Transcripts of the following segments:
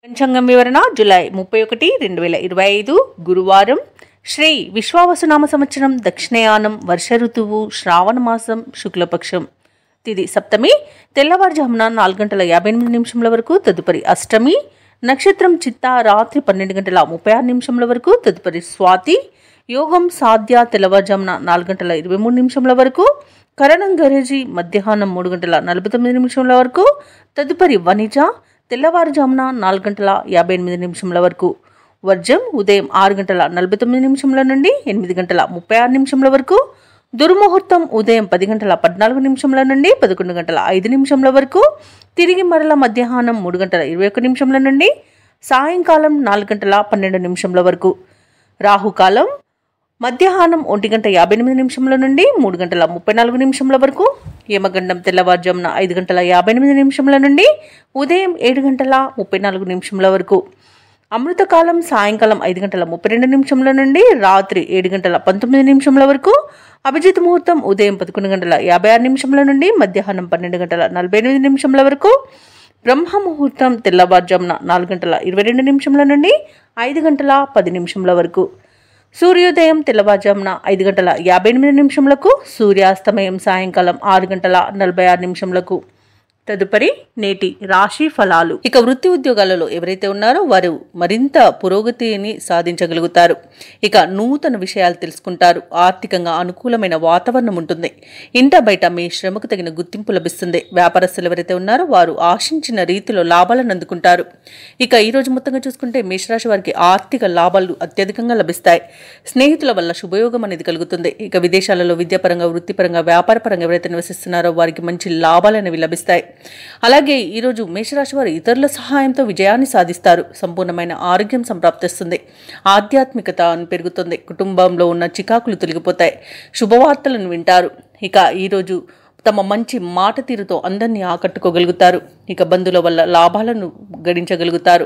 పంచాంగం వివరణ జూలై 31, 2025 గురువారం. శ్రీ విశ్వావసునామ సంవత్సరం, దక్షిణయానం, వర్ష ఋతువు, శ్రావణ మాసం, శుక్లపక్షం. తిది సప్తమి, తెల్లవారుజామున 4:58 వరకు. తదుపరి అష్టమి. నక్షత్రం చిత్త, రాత్రి 12:36 వరకు. తదుపరి స్వాతి. యోగం సాధ్య, తెల్లవారుజామున 4:23 వరకు. కరణం గరేజి, మధ్యాహ్నం 3:49 వరకు. తదుపరి వనిజ, తెల్లవారుజామున 4:58 వరకు. వర్జం ఉదయం 6:49 నుండి 8:36 వరకు. దుర్ముహూర్తం ఉదయం 10:14 నుండి 11:05 వరకు. తిరిగి మరల మధ్యాహ్నం 3:21 నుండి సాయంకాలం 4:12 వరకు. రాహుకాలం మధ్యాహ్నం 1:58 నుండి 3:34 వరకు. యమగండం తెల్లవారుజామున 5:58 నుండి ఉదయం 7:34 వరకు. అమృతకాలం సాయంకాలం 5:32 నుండి రాత్రి 7:19 వరకు. అభిజిత్ ముహూర్తం ఉదయం 11:56 నుండి మధ్యాహ్నం 12:48 వరకు. బ్రహ్మ ముహూర్తం తెల్లవారుజామున 4:22 నుండి 5:10 వరకు. సూర్యోదయం తెల్లవారుజామున 5:58 సూర్యాస్తమయం సాయంకాలం 6:46. తదుపరి నేటి రాశి ఫలాలు. ఇక వృత్తి ఉద్యోగాలలో ఎవరైతే ఉన్నారో వారు మరింత పురోగతిని సాధించగలుగుతారు. ఇక నూతన విషయాలు తెలుసుకుంటారు. ఆర్థికంగా అనుకూలమైన వాతావరణం ఉంటుంది. ఇంట బయట మీ శ్రమకు తగిన గుర్తింపు లభిస్తుంది. వ్యాపారస్తులు ఎవరైతే ఉన్నారో వారు ఆశించిన రీతిలో లాభాలను అందుకుంటారు. ఇక ఈ రోజు మొత్తంగా చూసుకుంటే మేషరాశి వారికి ఆర్థిక లాభాలు అత్యధికంగా లభిస్తాయి. స్నేహితుల వల్ల శుభయోగం అనేది కలుగుతుంది. ఇక విదేశాలలో విద్యాపరంగా, వృత్తిపరంగా, వ్యాపారపరంగా ఎవరైతే నివసిస్తున్నారో వారికి మంచి లాభాలు అనేవి లభిస్తాయి. అలాగే ఈరోజు మేషరాశి వారు ఇతరుల సహాయంతో విజయాన్ని సాధిస్తారు. సంపూర్ణమైన ఆరోగ్యం సంప్రాప్తిస్తుంది. ఆధ్యాత్మికత పెరుగుతుంది. కుటుంబంలో ఉన్న చికాకులు తొలగిపోతాయి. శుభవార్తలను వింటారు. ఇక ఈరోజు తమ మంచి మాట తీరుతో అందరినీ ఆకట్టుకోగలుగుతారు. ఇక బంధువుల వల్ల లాభాలను గడించగలుగుతారు.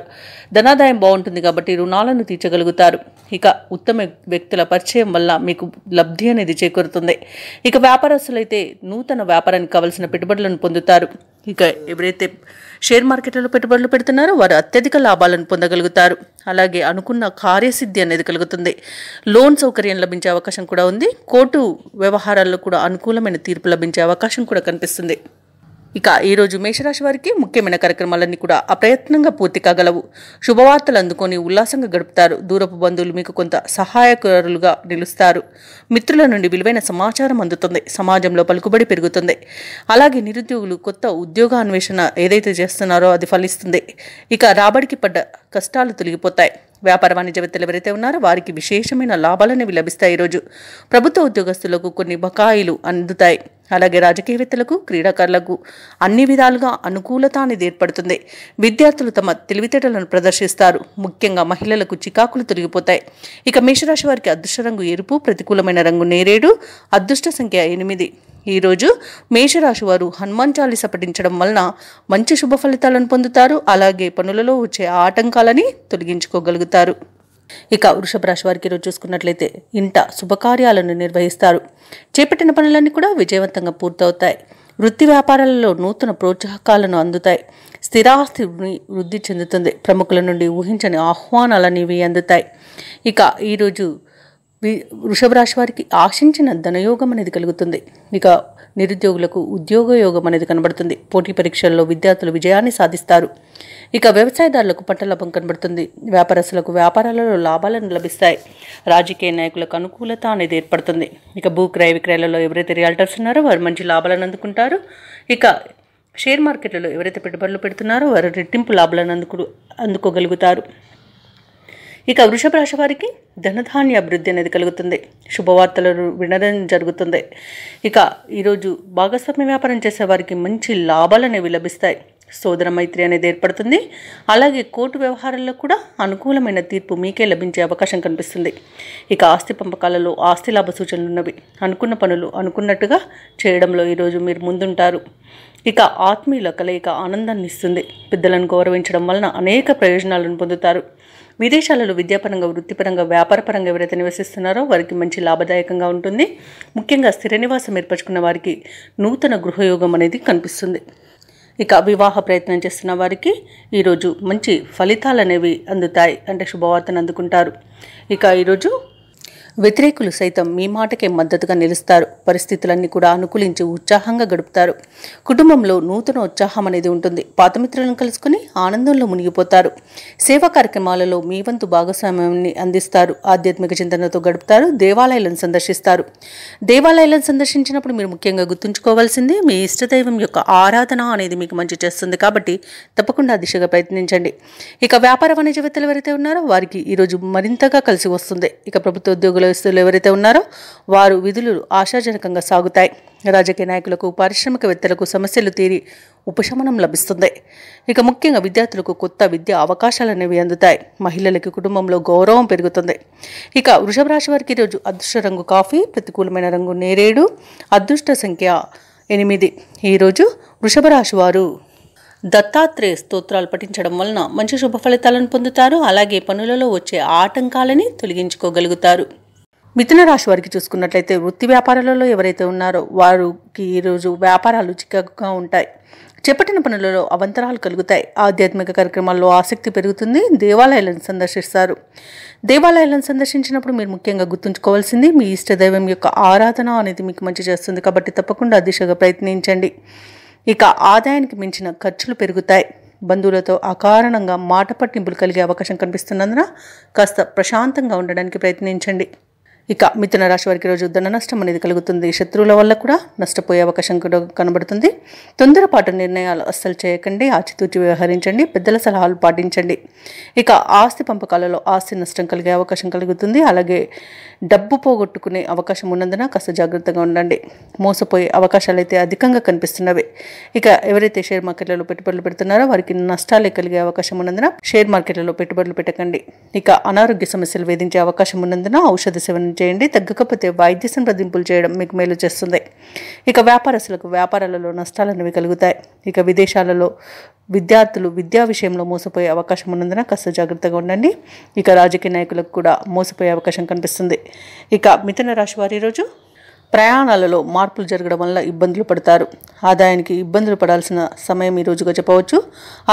ధనాదాయం బాగుంటుంది కాబట్టి రుణాలను తీర్చగలుగుతారు. ఇక ఉత్తమ వ్యక్తుల పరిచయం వల్ల మీకు లబ్ధి అనేది చేకూరుతుంది. ఇక వ్యాపారస్తులైతే నూతన వ్యాపారానికి కావలసిన పెట్టుబడులను పొందుతారు. ఇక ఎవరైతే షేర్ మార్కెట్లలో పెట్టుబడులు పెడుతున్నారో వారు అత్యధిక లాభాలను పొందగలుగుతారు. అలాగే అనుకున్న కార్యసిద్ధి అనేది కలుగుతుంది. లోన్ సౌకర్యం లభించే అవకాశం కూడా ఉంది. కోర్టు వ్యవహారాల్లో కూడా అనుకూలమైన తీర్పు లభించే అవకాశం కూడా కనిపిస్తుంది. ఇక ఈరోజు మేషరాశి వారికి ముఖ్యమైన కార్యక్రమాలన్నీ కూడా అప్రయత్నంగా పూర్తి కాగలవు. శుభవార్తలు అందుకొని ఉల్లాసంగా గడుపుతారు. దూరపు బంధువులు మీకు కొంత సహాయకులుగా నిలుస్తారు. మిత్రుల నుండి విలువైన సమాచారం అందుతుంది. సమాజంలో పలుకుబడి పెరుగుతుంది. అలాగే నిరుద్యోగులు కొత్త ఉద్యోగాన్వేషణ ఏదైతే చేస్తున్నారో అది ఫలిస్తుంది. ఇక రాబడికి పడ్డ కష్టాలు తొలగిపోతాయి. వ్యాపార వాణిజ్యవేత్తలు ఎవరైతే ఉన్నారో వారికి విశేషమైన లాభాలనేవి లభిస్తాయి. ఈరోజు ప్రభుత్వ ఉద్యోగస్తులకు కొన్ని బకాయిలు అందుతాయి. అలాగే రాజకీయవేత్తలకు, క్రీడాకారులకు అన్ని విధాలుగా అనుకూలత అనేది ఏర్పడుతుంది. విద్యార్థులు తమ తెలివితేటలను ప్రదర్శిస్తారు. ముఖ్యంగా మహిళలకు చికాకులు తొలగిపోతాయి. ఇక మేషరాశి వారికి అదృష్ట రంగు ఎరుపు, ప్రతికూలమైన రంగు నేరేడు, అదృష్ట సంఖ్య 8. ఈరోజు మేషరాశి వారు హనుమాన్ చాలీస పఠించడం వలన మంచి శుభ ఫలితాలను పొందుతారు. అలాగే పనులలో వచ్చే ఆటంకాలని తొలగించుకోగలుగుతారు. ఇక వృషభ రాశి వారికి ఈరోజు చూసుకున్నట్లయితే ఇంట శుభకార్యాలను నిర్వహిస్తారు. చేపట్టిన పనులన్నీ కూడా విజయవంతంగా పూర్తవుతాయి. వృత్తి వ్యాపారాలలో నూతన ప్రోత్సాహకాలను అందుతాయి. స్థిరాస్తి వృద్ధి చెందుతుంది. ప్రముఖుల నుండి ఊహించని ఆహ్వానాలనేవి అందుతాయి. ఇక ఈరోజు వృషభ రాశి వారికి ఆశించిన ధనయోగం అనేది కలుగుతుంది. ఇక నిరుద్యోగులకు ఉద్యోగ యోగం అనేది కనబడుతుంది. పోటీ పరీక్షల్లో విద్యార్థులు విజయాన్ని సాధిస్తారు. ఇక వ్యవసాయదారులకు పంట లాభం కనబడుతుంది. వ్యాపారస్తులకు వ్యాపారాలలో లాభాలను లభిస్తాయి. రాజకీయ నాయకులకు అనుకూలత అనేది ఏర్పడుతుంది. ఇక భూ క్రయ విక్రయాలలో ఎవరైతే రియల్టర్స్ ఉన్నారో వారు మంచి లాభాలను అందుకుంటారు. ఇక షేర్ మార్కెట్లలో ఎవరైతే పెట్టుబడులు పెడుతున్నారో వారు రెట్టింపు లాభాలను అందుకోగలుగుతారు. ఇక వృషభ రాశి వారికి ధనధాన్య అభివృద్ధి అనేది కలుగుతుంది. శుభవార్తలను వినడం జరుగుతుంది. ఇక ఈరోజు భాగస్వామ్య వ్యాపారం చేసే వారికి మంచి లాభాలు అనేవి లభిస్తాయి. సోదర మైత్రి అనేది ఏర్పడుతుంది. అలాగే కోర్టు వ్యవహారాల్లో కూడా అనుకూలమైన తీర్పు మీకే లభించే అవకాశం కనిపిస్తుంది. ఇక ఆస్తి పంపకాలలో ఆస్తి లాభ సూచనలు ఉన్నవి. అనుకున్న పనులు అనుకున్నట్టుగా చేయడంలో ఈరోజు మీరు ముందుంటారు. ఇక ఆత్మీయుల కలయిక ఆనందాన్ని ఇస్తుంది. పెద్దలను గౌరవించడం వలన అనేక ప్రయోజనాలను పొందుతారు. విదేశాలలో విద్యాపరంగా, వృత్తిపరంగా, వ్యాపారపరంగా ఎవరైతే నివసిస్తున్నారో వారికి మంచి లాభదాయకంగా ఉంటుంది. ముఖ్యంగా స్థిర నివాసం ఏర్పరచుకున్న వారికి నూతన గృహయోగం అనేది కనిపిస్తుంది. ఇక వివాహ ప్రయత్నం చేస్తున్న వారికి ఈరోజు మంచి ఫలితాలు అనేవి అందుతాయి, అంటే శుభవార్తను అందుకుంటారు. ఇక ఈరోజు వ్యతిరేకులు సైతం మీ మాటకే మద్దతుగా నిలుస్తారు. పరిస్థితులన్నీ కూడా అనుకూలించి ఉత్సాహంగా గడుపుతారు. కుటుంబంలో నూతన ఉత్సాహం అనేది ఉంటుంది. పాత మిత్రులను కలుసుకుని ఆనందంలో మునిగిపోతారు. సేవా కార్యక్రమాలలో మీ వంతు భాగస్వామ్యాన్ని అందిస్తారు. ఆధ్యాత్మిక చింతనతో గడుపుతారు. దేవాలయాలను సందర్శిస్తారు. దేవాలయాలను సందర్శించినప్పుడు మీరు ముఖ్యంగా గుర్తుంచుకోవాల్సింది మీ ఇష్టదైవం యొక్క ఆరాధన అనేది మీకు మంచి చేస్తుంది. కాబట్టి తప్పకుండా ఆ దిశగా ప్రయత్నించండి. ఇక వ్యాపార వాణిజ్యవేత్తలు ఎవరైతే ఉన్నారో వారికి ఈరోజు మరింతగా కలిసి వస్తుంది. ఇక ప్రభుత్వ ఉద్యోగుల ఎవరైతే ఉన్నారో వారు విధులు ఆశాజనకంగా సాగుతాయి. రాజకీయ నాయకులకు, పారిశ్రామికవేత్తలకు సమస్యలు తీరి ఉపశమనం లభిస్తుంది. ఇక ముఖ్యంగా విద్యార్థులకు కొత్త విద్యా అవకాశాలు అనేవి అందుతాయి. మహిళలకి కుటుంబంలో గౌరవం పెరుగుతుంది. ఇక వృషభ రాశి వారికి ఈరోజు అదృష్ట రంగు కాఫీ, ప్రతికూలమైన రంగు నేరేడు, అదృష్ట సంఖ్య 8. ఈరోజు వృషభ రాశి వారు దత్తాత్రేయ స్తోత్రాలు పఠించడం వలన మంచి శుభ ఫలితాలను పొందుతారు. అలాగే పనులలో వచ్చే ఆటంకాలని తొలగించుకోగలుగుతారు. మిథున రాశి వారికి చూసుకున్నట్లయితే వృత్తి వ్యాపారాలలో ఎవరైతే ఉన్నారో వారికి ఈరోజు వ్యాపారాలు చిక్కగా ఉంటాయి. చేపట్టిన పనులలో అవంతరాలు కలుగుతాయి. ఆధ్యాత్మిక కార్యక్రమాల్లో ఆసక్తి పెరుగుతుంది. దేవాలయాలను సందర్శిస్తారు. దేవాలయాలను సందర్శించినప్పుడు మీరు ముఖ్యంగా గుర్తుంచుకోవాల్సింది మీ ఇష్టదైవం యొక్క ఆరాధన అనేది మీకు మంచి చేస్తుంది. కాబట్టి తప్పకుండా దిశగా ప్రయత్నించండి. ఇక ఆదాయానికి మించిన ఖర్చులు పెరుగుతాయి. బంధువులతో అకారణంగా మాట పట్టింపులు కలిగే అవకాశం కనిపిస్తున్నందున కాస్త ప్రశాంతంగా ఉండడానికి ప్రయత్నించండి. ఇక మిథున రాశి వారికి రోజు ధన నష్టం అనేది కలుగుతుంది. శత్రువుల వల్ల కూడా నష్టపోయే అవకాశం కూడా కనబడుతుంది. తొందరపాటు నిర్ణయాలు అస్సలు చేయకండి. ఆచితూచి వ్యవహరించండి. పెద్దల సలహాలు పాటించండి. ఇక ఆస్తి పంపకాలలో ఆస్తి నష్టం కలిగే అవకాశం కలుగుతుంది. అలాగే డబ్బు పోగొట్టుకునే అవకాశం ఉన్నందున కాస్త జాగ్రత్తగా ఉండండి. మోసపోయే అవకాశాలు అయితే అధికంగా కనిపిస్తున్నవి. ఇక ఎవరైతే షేర్ మార్కెట్లలో పెట్టుబడులు పెడుతున్నారో వారికి నష్టాలే కలిగే అవకాశం ఉన్నందున షేర్ మార్కెట్లలో పెట్టుబడులు పెట్టకండి. ఇక అనారోగ్య సమస్యలు వేధించే అవకాశం ఉన్నందున ఔషధ సేవన చేయండి. తగ్గకపోతే వైద్య సంప్రదింపులు చేయడం మీకు మేలు చేస్తుంది. ఇక వ్యాపారస్తులకు వ్యాపారాలలో నష్టాలనేవి కలుగుతాయి. ఇక విదేశాలలో విద్యార్థులు విద్యా విషయంలో మోసపోయే అవకాశం ఉన్నందున కాస్త జాగ్రత్తగా ఉండండి. ఇక రాజకీయ నాయకులకు కూడా మోసపోయే అవకాశం కనిపిస్తుంది. ఇక మిథున రాశి వారి రోజు ప్రయాణాలలో మార్పులు జరగడం వల్ల ఇబ్బందులు పడతారు. ఆదాయానికి ఇబ్బందులు పడాల్సిన సమయం ఈ రోజుగా చెప్పవచ్చు.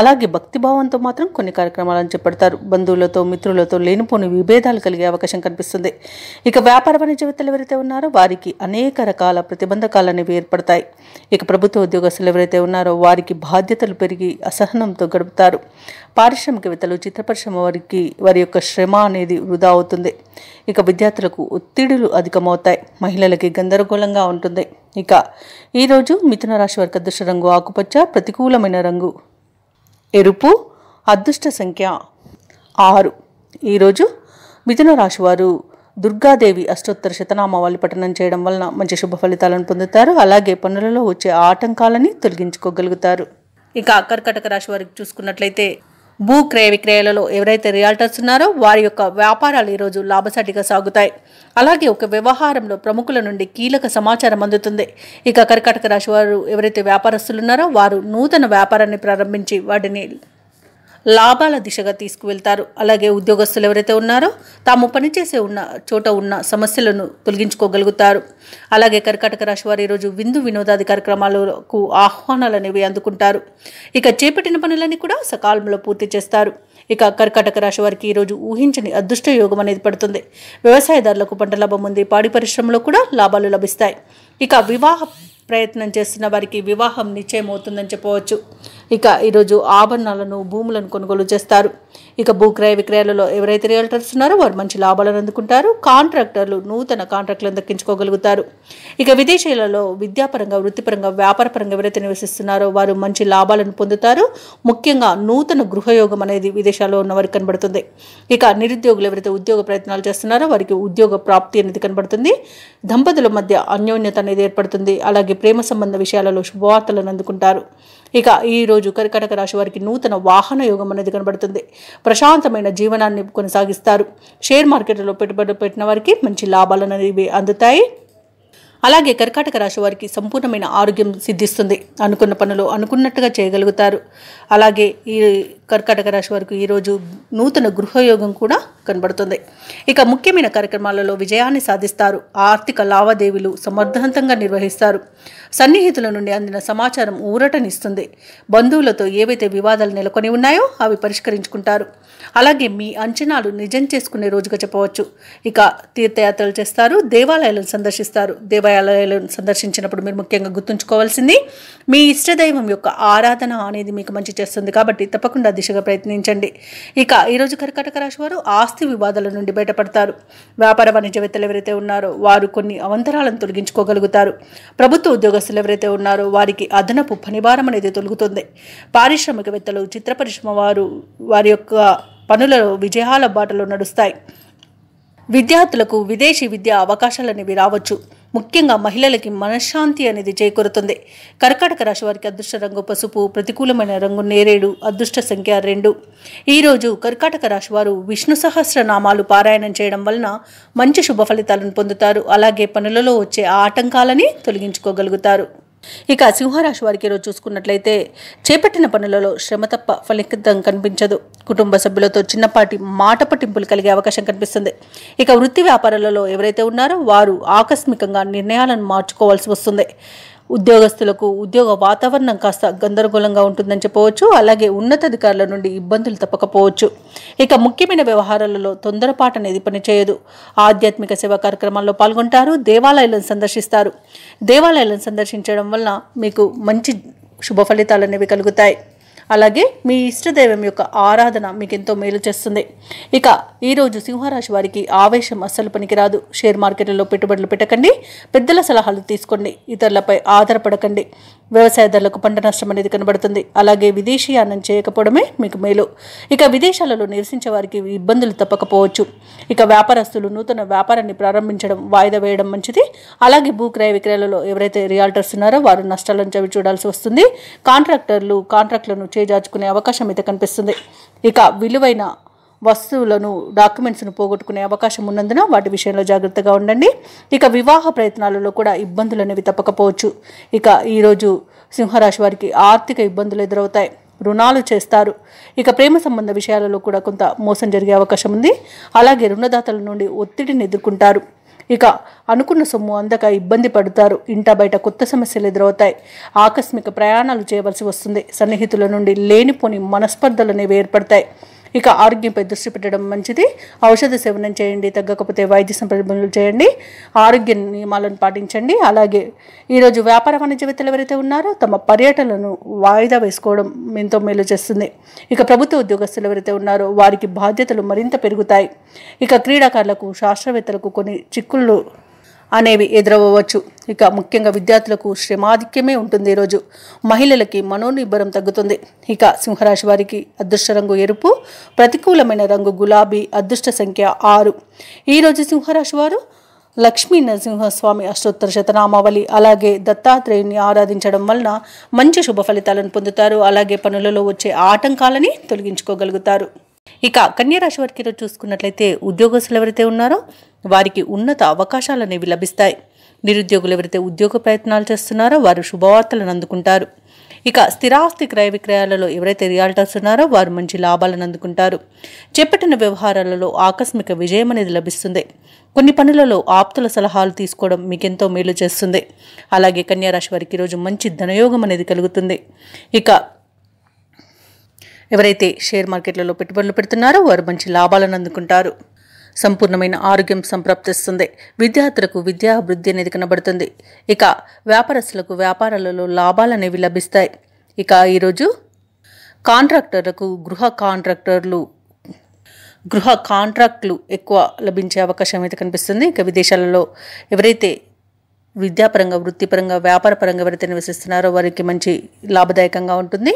అలాగే భక్తిభావంతో మాత్రం కొన్ని కార్యక్రమాలను చేపడతారు. బంధువులతో, మిత్రులతో లేనిపోని విభేదాలు కలిగే అవకాశం కనిపిస్తుంది. ఇక వ్యాపార వాణిజ్యవేత్తలు ఎవరైతే ఉన్నారో వారికి అనేక రకాల ప్రతిబంధకాలు అనేవి ఏర్పడతాయి. ఇక ప్రభుత్వ ఉద్యోగస్తులు ఎవరైతే ఉన్నారో వారికి బాధ్యతలు పెరిగి అసహనంతో గడుపుతారు. పారిశ్రామికవేత్తలు, చిత్ర పరిశ్రమ వారికి వారి యొక్క శ్రమ అనేది వృధా అవుతుంది. ఇక విద్యార్థులకు ఒత్తిడులు అధికమవుతాయి. మహిళలకి గందరగోళంగా ఉంటుంది. ఇక ఈరోజు మిథున రాశి వారికి అదృష్ట రంగు ఆకుపచ్చ, ప్రతికూలమైన రంగు ఎరుపు, అదృష్ట సంఖ్య 6. ఈరోజు మిథున రాశి వారు దుర్గాదేవి అష్టోత్తర శతనామావళి పఠనం చేయడం వలన మంచి శుభ ఫలితాలను పొందుతారు. అలాగే పనులలో వచ్చే ఆటంకాలని తొలగించుకోగలుగుతారు. ఇక కర్కాటక రాశి వారికి చూసుకున్నట్లయితే భూ క్రయ విక్రయాలలో ఎవరైతే రియాల్టర్స్ ఉన్నారో వారి యొక్క వ్యాపారాలు ఈరోజు లాభసాటిగా సాగుతాయి. అలాగే ఒక వ్యవహారంలో ప్రముఖుల నుండి కీలక సమాచారం అందుతుంది. ఇక కర్కాటక రాశి వారు ఎవరైతే వ్యాపారస్తులు ఉన్నారో వారు నూతన వ్యాపారాన్ని ప్రారంభించి వాటిని లాభాల దిశగా తీసుకువెళ్తారు. అలాగే ఉద్యోగస్తులు ఎవరైతే ఉన్నారో తాము పనిచేసే చోట ఉన్న సమస్యలను తొలగించుకోగలుగుతారు. అలాగే కర్కాటక రాశి వారు ఈరోజు విందు వినోదాది కార్యక్రమాలకు ఆహ్వానాలు అనేవి అందుకుంటారు. ఇక చేపట్టిన పనులన్నీ కూడా సకాలంలో పూర్తి చేస్తారు. ఇక కర్కాటక రాశి వారికి ఈరోజు ఊహించని అదృష్ట యోగం అనేది పడుతుంది. వ్యవసాయదారులకు పంట లాభం ఉంది. పాడి పరిశ్రమలో కూడా లాభాలు లభిస్తాయి. ఇక వివాహ ప్రయత్నం చేస్తున్న వారికి వివాహం నిశ్చయం అవుతుందని చెప్పవచ్చు. ఇక ఈరోజు ఆభరణాలను, భూములను కొనుగోలు చేస్తారు. ఇక భూక్రయ విక్రయాలలో ఎవరైతే రియల్టర్స్ ఉన్నారో వారు మంచి లాభాలను అందుకుంటారు. కాంట్రాక్టర్లు నూతన కాంట్రాక్టులను దక్కించుకోగలుగుతారు. ఇక విదేశీయులలో విద్యాపరంగా, వృత్తిపరంగా, వ్యాపారపరంగా ఎవరైతే నివసిస్తున్నారో వారు మంచి లాభాలను పొందుతారు. ముఖ్యంగా నూతన గృహయోగం అనేది విదేశాల్లో ఉన్న వారికి కనబడుతుంది. ఇక నిరుద్యోగులు ఎవరైతే ఉద్యోగ ప్రయత్నాలు చేస్తున్నారో వారికి ఉద్యోగ ప్రాప్తి అనేది కనబడుతుంది. దంపతుల మధ్య అన్యోన్యత అనేది ఏర్పడుతుంది. అలాగే ప్రేమ సంబంధ విషయాలలో శుభవార్తలను అందుకుంటారు. ఇక ఈ రోజు కర్కాటక రాశి వారికి నూతన వాహన యోగం అనేది కనబడుతుంది. ప్రశాంతమైన జీవనాన్ని కొనసాగిస్తారు. షేర్ మార్కెట్లో పెట్టుబడులు పెట్టిన వారికి మంచి లాభాలు అనేవి అందుతాయి. అలాగే కర్కాటక రాశి వారికి సంపూర్ణమైన ఆరోగ్యం సిద్ధిస్తుంది. అనుకున్న పనులు అనుకున్నట్టుగా చేయగలుగుతారు. అలాగే ఈ కర్కాటక రాశి వారికి ఈరోజు నూతన గృహయోగం కూడా కనబడుతుంది. ఇక ముఖ్యమైన కార్యక్రమాలలో విజయాన్ని సాధిస్తారు. ఆర్థిక లావాదేవీలు సమర్థవంతంగా నిర్వహిస్తారు. సన్నిహితుల నుండి అందిన సమాచారం ఊరటనిస్తుంది. బంధువులతో ఏవైతే వివాదాలు నెలకొని ఉన్నాయో అవి పరిష్కరించుకుంటారు. అలాగే మీ అంచనాలు నిజం చేసుకునే రోజుగా చెప్పవచ్చు. ఇక తీర్థయాత్రలు చేస్తారు. దేవాలయాలను సందర్శిస్తారు. దేవాలయాలను సందర్శించినప్పుడు మీరు ముఖ్యంగా గుర్తుంచుకోవాల్సింది మీ ఇష్టదైవం యొక్క ఆరాధన అనేది మీకు మంచి చేస్తుంది. కాబట్టి తప్పకుండా దిశగా ప్రయత్నించండి. ఇక ఈరోజు కర్కాటక రాశి వారు ఆస్తి వివాదాల నుండి బయటపడతారు. వ్యాపార వాణిజ్యవేత్తలు ఎవరైతే ఉన్నారో వారు కొన్ని అవంతరాలను తొలగించుకోగలుగుతారు. ప్రభుత్వ ఉద్యోగస్తులు ఎవరైతే ఉన్నారో వారికి అదనపు పనిభారం అనేది తొలగుతుంది. పారిశ్రామికవేత్తలు, చిత్ర పరిశ్రమ వారి యొక్క పనులలో విజయాల బాటలో నడుస్తాయి. విద్యార్థులకు విదేశీ విద్యా అవకాశాలు అనేవి రావచ్చు. ముఖ్యంగా మహిళలకి మనశ్శాంతి అనేది చేకూరుతుంది. కర్కాటక రాశి వారికి అదృష్ట రంగు పసుపు, ప్రతికూలమైన రంగు నేరేడు, అదృష్ట సంఖ్య 2. ఈరోజు కర్కాటక రాశి వారు విష్ణు సహస్రనామాలు పారాయణం చేయడం వలన మంచి శుభ ఫలితాలను పొందుతారు. అలాగే పనులలో వచ్చే ఆటంకాలని తొలగించుకోగలుగుతారు. ఇక సింహరాశి వారికి ఈరోజు చూసుకున్నట్లయితే చేపట్టిన పనులలో శ్రమ తప్ప ఫలితం కనిపించదు. కుటుంబ సభ్యులతో చిన్నపాటి మాట పట్టింపులు కలిగే అవకాశం కనిపిస్తుంది. ఇక వృత్తి వ్యాపారాలలో ఎవరైతే ఉన్నారో వారు ఆకస్మికంగా నిర్ణయాలను మార్చుకోవాల్సి వస్తుంది. ఉద్యోగస్తులకు ఉద్యోగ వాతావరణం కాస్త గందరగోళంగా ఉంటుందని చెప్పవచ్చు. అలాగే ఉన్నతాధికారుల నుండి ఇబ్బందులు తప్పకపోవచ్చు. ఇక ముఖ్యమైన వ్యవహారాలలో తొందరపాటు అనేది పనిచేయదు. ఆధ్యాత్మిక సేవా కార్యక్రమాల్లో పాల్గొంటారు. దేవాలయాలను సందర్శిస్తారు. దేవాలయాలను సందర్శించడం వలన మీకు మంచి శుభ ఫలితాలు అనేవి కలుగుతాయి. అలాగే మీ ఇష్టదైవం యొక్క ఆరాధన మీకు ఎంతో మేలు చేస్తుంది. ఇక ఈరోజు సింహరాశి వారికి ఆవేశం అస్సలు పనికిరాదు. షేర్ మార్కెట్లలో పెట్టుబడులు పెట్టకండి. పెద్దల సలహాలు తీసుకోండి. ఇతరులపై ఆధారపడకండి. వ్యవసాయదారులకు పంట నష్టం అనేది కనబడుతుంది. అలాగే విదేశీయానం చేయకపోవడమే మీకు మేలు. ఇక విదేశాలలో నివసించే వారికి ఇబ్బందులు తప్పకపోవచ్చు. ఇక వ్యాపారస్తులు నూతన వ్యాపారాన్ని ప్రారంభించడం వాయిదా వేయడం మంచిది. అలాగే భూక్రయ విక్రయాలలో ఎవరైతే రియాల్టర్స్ ఉన్నారో వారు నష్టాలను చవి చూడాల్సి వస్తుంది. కాంట్రాక్టులను చేజార్చుకునే అవకాశం అయితే కనిపిస్తుంది. ఇక విలువైన వస్తువులను, డాక్యుమెంట్స్ను పోగొట్టుకునే అవకాశం ఉన్నందున వాటి విషయంలో జాగ్రత్తగా ఉండండి. ఇక వివాహ ప్రయత్నాలలో కూడా ఇబ్బందులు అనేవి తప్పకపోవచ్చు. ఇక ఈరోజు సింహరాశి వారికి ఆర్థిక ఇబ్బందులు ఎదురవుతాయి. రుణాలు చేస్తారు. ఇక ప్రేమ సంబంధ విషయాలలో కూడా కొంత మోసం జరిగే అవకాశం ఉంది. అలాగే రుణదాతల నుండి ఒత్తిడిని ఎదుర్కొంటారు. ఇక అనుకున్న సొమ్ము అందక ఇబ్బంది పడతారు. ఇంట బయట కొత్త సమస్యలు ఎదురవుతాయి. ఆకస్మిక ప్రయాణాలు చేయవలసి వస్తుంది. సన్నిహితుల నుండి లేనిపోని మనస్పర్ధలు అనేవి ఏర్పడతాయి. ఇక ఆరోగ్యంపై దృష్టి పెట్టడం మంచిది. ఔషధ సేవనం చేయండి. తగ్గకపోతే వైద్య సంప్రదింపులు చేయండి. ఆరోగ్య నియమాలను పాటించండి. అలాగే ఈరోజు వ్యాపార వాణిజ్యవేత్తలు ఎవరైతే ఉన్నారో తమ పర్యటనలను వాయిదా వేసుకోవడం ఎంతో మేలు చేస్తుంది. ఇక ప్రభుత్వ ఉద్యోగస్తులు ఎవరైతే ఉన్నారో వారికి బాధ్యతలు మరింత పెరుగుతాయి. ఇక క్రీడాకారులకు, శాస్త్రవేత్తలకు కొన్ని చిక్కులు అనేవి ఎదురవ్వచ్చు. ఇక ముఖ్యంగా విద్యార్థులకు శ్రమాధిక్యమే ఉంటుంది. ఈరోజు మహిళలకి మనోనిబ్బరం తగ్గుతుంది. ఇక సింహరాశి వారికి అదృష్ట రంగు ఎరుపు, ప్రతికూలమైన రంగు గులాబీ, అదృష్ట సంఖ్య 6. ఈరోజు సింహరాశి వారు లక్ష్మీ నరసింహస్వామి అష్టోత్తర శతనామావళి అలాగే దత్తాత్రేయుని ఆరాధించడం వలన మంచి శుభ ఫలితాలను పొందుతారు. అలాగే పనులలో వచ్చే ఆటంకాలని తొలగించుకోగలుగుతారు. ఇక కన్యరాశి వారికి ఈరోజు చూసుకున్నట్లయితే ఉద్యోగస్తులు ఎవరైతే ఉన్నారో వారికి ఉన్నత అవకాశాలు అనేవి లభిస్తాయి. నిరుద్యోగులు ఎవరైతే ఉద్యోగ ప్రయత్నాలు చేస్తున్నారో వారు శుభవార్తలను అందుకుంటారు. ఇక స్థిరాస్తి క్రయ విక్రయాలలో ఎవరైతే రియాల్టర్స్ ఉన్నారో వారు మంచి లాభాలను అందుకుంటారు. చేపట్టిన వ్యవహారాలలో ఆకస్మిక విజయం అనేది లభిస్తుంది. కొన్ని పనులలో ఆప్తుల సలహాలు తీసుకోవడం మీకెంతో మేలు చేస్తుంది. అలాగే కన్యారాశి వారికి ఈరోజు మంచి ధనయోగం అనేది కలుగుతుంది. ఇక ఎవరైతే షేర్ మార్కెట్లలో పెట్టుబడులు పెడుతున్నారో వారు మంచి లాభాలను అందుకుంటారు. సంపూర్ణమైన ఆరోగ్యం సంప్రాప్తిస్తుంది. విద్యార్థులకు విద్యా అభివృద్ధి అనేది కనబడుతుంది. ఇక వ్యాపారస్తులకు వ్యాపారాలలో లాభాలు అనేవి లభిస్తాయి. ఇక ఈరోజు కాంట్రాక్టర్లకు గృహ కాంట్రాక్టులు ఎక్కువ లభించే అవకాశం అయితే కనిపిస్తుంది. ఇక విదేశాలలో ఎవరైతే విద్యాపరంగా, వృత్తిపరంగా, వ్యాపారపరంగా ఎవరైతే నివసిస్తున్నారో వారికి మంచి లాభదాయకంగా ఉంటుంది.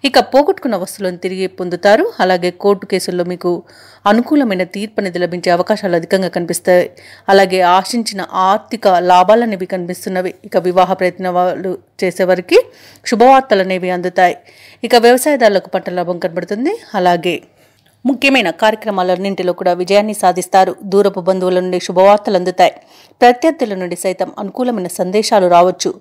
ఇక పోగొట్టుకున్న వస్తువులను తిరిగి పొందుతారు. అలాగే కోర్టు కేసుల్లో మీకు అనుకూలమైన తీర్పు అనేది లభించే అవకాశాలు అధికంగా కనిపిస్తాయి. అలాగే ఆశించిన ఆర్థిక లాభాలు అనేవి కనిపిస్తున్నవి. ఇక వివాహ ప్రయత్నాలు చేసేవారికి శుభవార్తలు అనేవి అందుతాయి. ఇక వ్యవసాయదారులకు పంట లాభం కనబడుతుంది. అలాగే ముఖ్యమైన కార్యక్రమాలన్నింటిలో కూడా విజయాన్ని సాధిస్తారు. దూరపు బంధువుల నుండి శుభవార్తలు అందుతాయి. ప్రత్యర్థుల నుండి సైతం అనుకూలమైన సందేశాలు రావచ్చు.